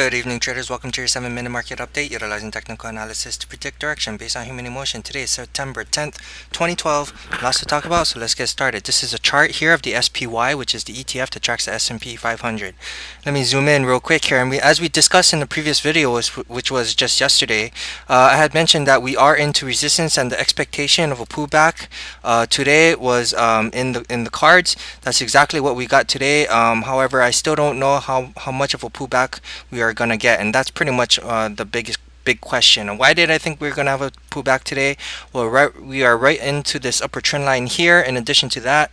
Good evening, traders. Welcome to your 7-minute market update utilizing technical analysis to predict direction based on human emotion. Today is September 10th, 2012. Lots to talk about, so let's get started. This is a chart here of the SPY, which is the ETF that tracks the S&P 500. Let me zoom in real quick here. And as we discussed in the previous video, which was just yesterday, I had mentioned that we are into resistance and the expectation of a pullback today was in the cards. That's exactly what we got today. However, I still don't know how much of a pullback we are gonna get, and that's pretty much the big question. And why did I think we're gonna have a pullback today? Well, we are right into this upper trend line here. In addition to that,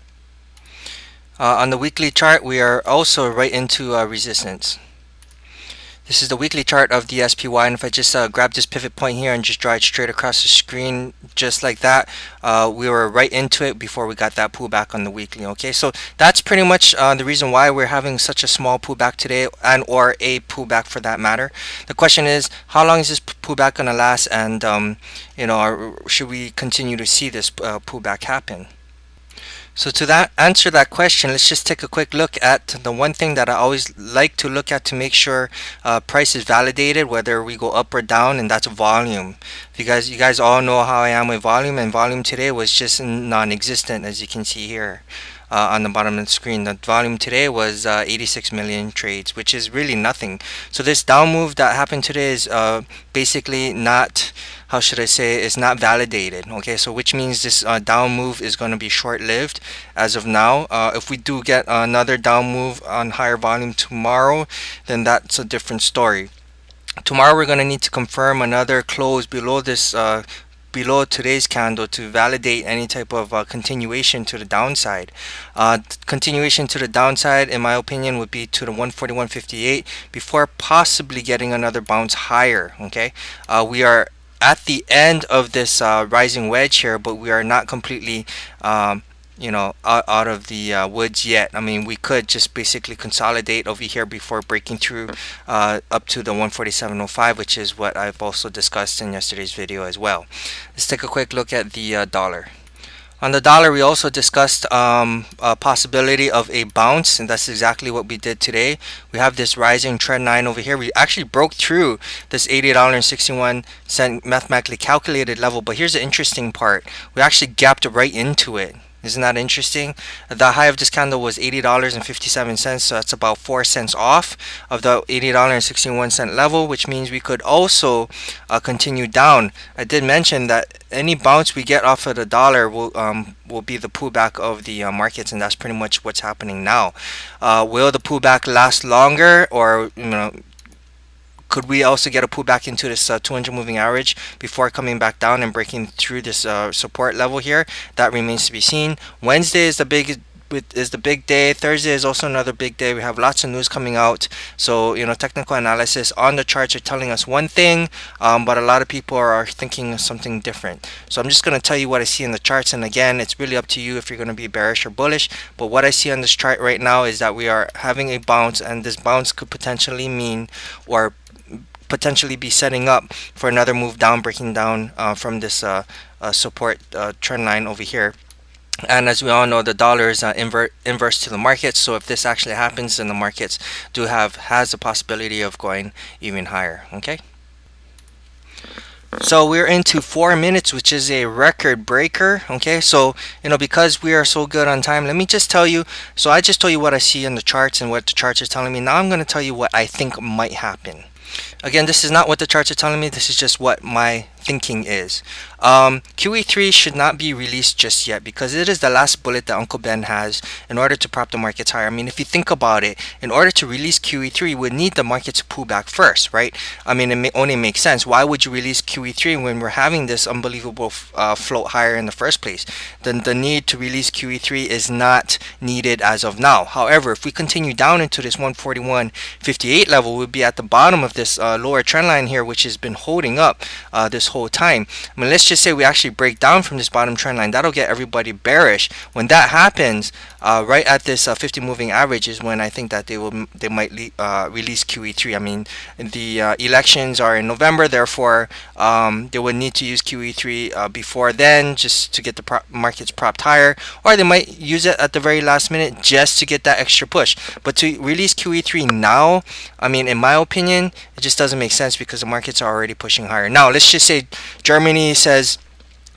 on the weekly chart, we are also right into resistance. This is the weekly chart of the SPY, and if I just grab this pivot point here and just draw it straight across the screen just like that, we were right into it before we got that pullback on the weekly. Okay, so that's pretty much the reason why we're having such a small pullback today, and or a pullback for that matter. The question is, how long is this pullback going to last, and should we continue to see this pullback happen? So to answer that question, let's just take a quick look at the one thing that I always like to look at to make sure price is validated, whether we go up or down, and that's volume. You guys all know how I am with volume, and volume today was just non-existent, as you can see here. On the bottom of the screen, the volume today was 86 million trades, which is really nothing. So this down move that happened today is basically not, how should I say, is not validated. Okay, so which means this down move is going to be short-lived as of now. If we do get another down move on higher volume tomorrow, then that's a different story. Tomorrow we're going to need to confirm another close below this below today's candle to validate any type of continuation to the downside. Continuation to the downside, in my opinion, would be to the 141.58 before possibly getting another bounce higher. Okay, we are at the end of this rising wedge here, but we are not completely out of the woods yet. I mean, we could just basically consolidate over here before breaking through up to the 147.05, which is what I've also discussed in yesterday's video as well. Let's take a quick look at the dollar. On the dollar, we also discussed a possibility of a bounce, and that's exactly what we did today. We have this rising trend line over here. We actually broke through this $80.61 mathematically calculated level, but here's the interesting part. We actually gapped right into it. Isn't that interesting? The high of this candle was $80.57, so that's about 4 cents off of the $80.61 level, which means we could also continue down. I did mention that any bounce we get off of the dollar will be the pullback of the markets, and that's pretty much what's happening now. Will the pullback last longer, or could we also get a pullback into this 200 moving average before coming back down and breaking through this support level here? That remains to be seen. Wednesday is the big day. Thursday is also another big day. We have lots of news coming out. So technical analysis on the charts are telling us one thing, but a lot of people are thinking something different. So I'm just going to tell you what I see in the charts, and again, it's really up to you if you're going to be bearish or bullish. But what I see on this chart right now is that we are having a bounce, and this bounce could potentially mean, or potentially be setting up for another move down, breaking down from this support trend line over here. And as we all know, the dollar is inverse to the markets, so if this actually happens, then the markets has a possibility of going even higher. Okay, so we're into 4 minutes, which is a record breaker. Okay, so because we are so good on time, let me just tell you. So I just told you what I see in the charts and what the charts are telling me. Now I'm going to tell you what I think might happen. Again, this is not what the charts are telling me. This is just what my thinking is. QE3 should not be released just yet, because it is the last bullet that Uncle Ben has in order to prop the markets higher. I mean, if you think about it, in order to release QE3, we would need the market to pull back first, right? I mean, it only makes sense. Why would you release QE3 when we're having this unbelievable float higher in the first place? Then the need to release QE3 is not needed as of now. However, if we continue down into this 141.58 level, we'll be at the bottom of this lower trend line here, which has been holding up this whole time. I mean, let's just say we actually break down from this bottom trend line. That'll get everybody bearish. When that happens, right at this 50 moving average is when I think that they might release QE3. I mean, the elections are in November, therefore they would need to use QE3 before then, just to get the markets propped higher, or they might use it at the very last minute just to get that extra push. But to release QE3 now, I mean, in my opinion, it just doesn't make sense because the markets are already pushing higher. Now, let's just say Germany says,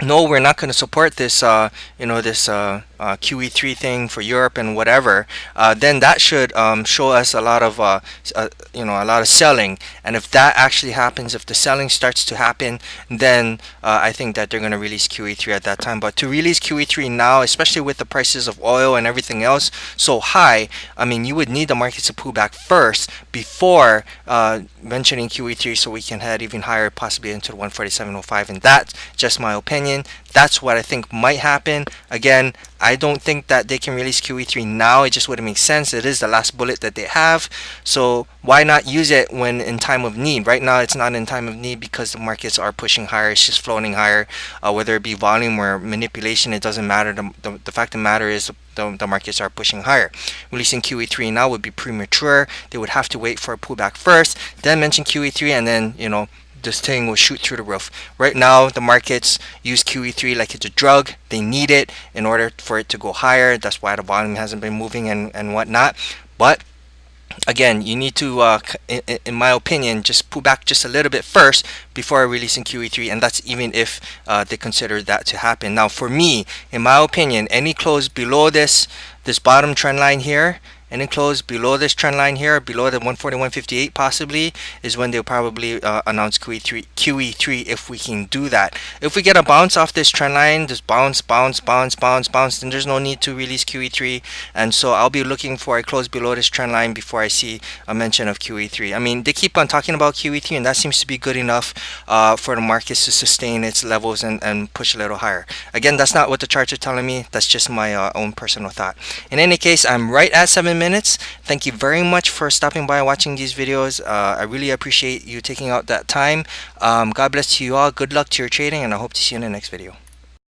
no, we're not going to support this, this QE3 thing for Europe and whatever. Then that should show us a lot of, a lot of selling. And if that actually happens, if the selling starts to happen, then I think that they're going to release QE3 at that time. But to release QE3 now, especially with the prices of oil and everything else so high, I mean, you would need the markets to pull back first before mentioning QE3, so we can head even higher, possibly into the 147.05. And that's just my opinion. That's what I think might happen. Again, I don't think that they can release QE3 now. It just wouldn't make sense. It is the last bullet that they have. So why not use it when in time of need? Right now, it's not in time of need because the markets are pushing higher. It's just floating higher. Whether it be volume or manipulation, it doesn't matter. The fact of the matter is the markets are pushing higher. Releasing QE3 now would be premature. They would have to wait for a pullback first, then mention QE3, and then, this thing will shoot through the roof. Right now, the markets use QE3 like it's a drug. They need it in order for it to go higher. That's why the volume hasn't been moving and whatnot. But again, you need to, in my opinion, just pull back just a little bit first before releasing QE3, and that's even if they consider that to happen. Now, for me, in my opinion, any close below this bottom trend line here, any close below this trend line here, below the 141.58 possibly, is when they'll probably announce QE3 if we can do that. If we get a bounce off this trend line, just bounce, then there's no need to release QE3. And so I'll be looking for a close below this trend line before I see a mention of QE3. I mean, they keep on talking about QE3, and that seems to be good enough for the markets to sustain its levels and push a little higher. Again, that's not what the charts are telling me. That's just my own personal thought. In any case, I'm right at 7 minutes. Thank you very much for stopping by and watching these videos. I really appreciate you taking out that time. God bless to you all. Good luck to your trading, and I hope to see you in the next video.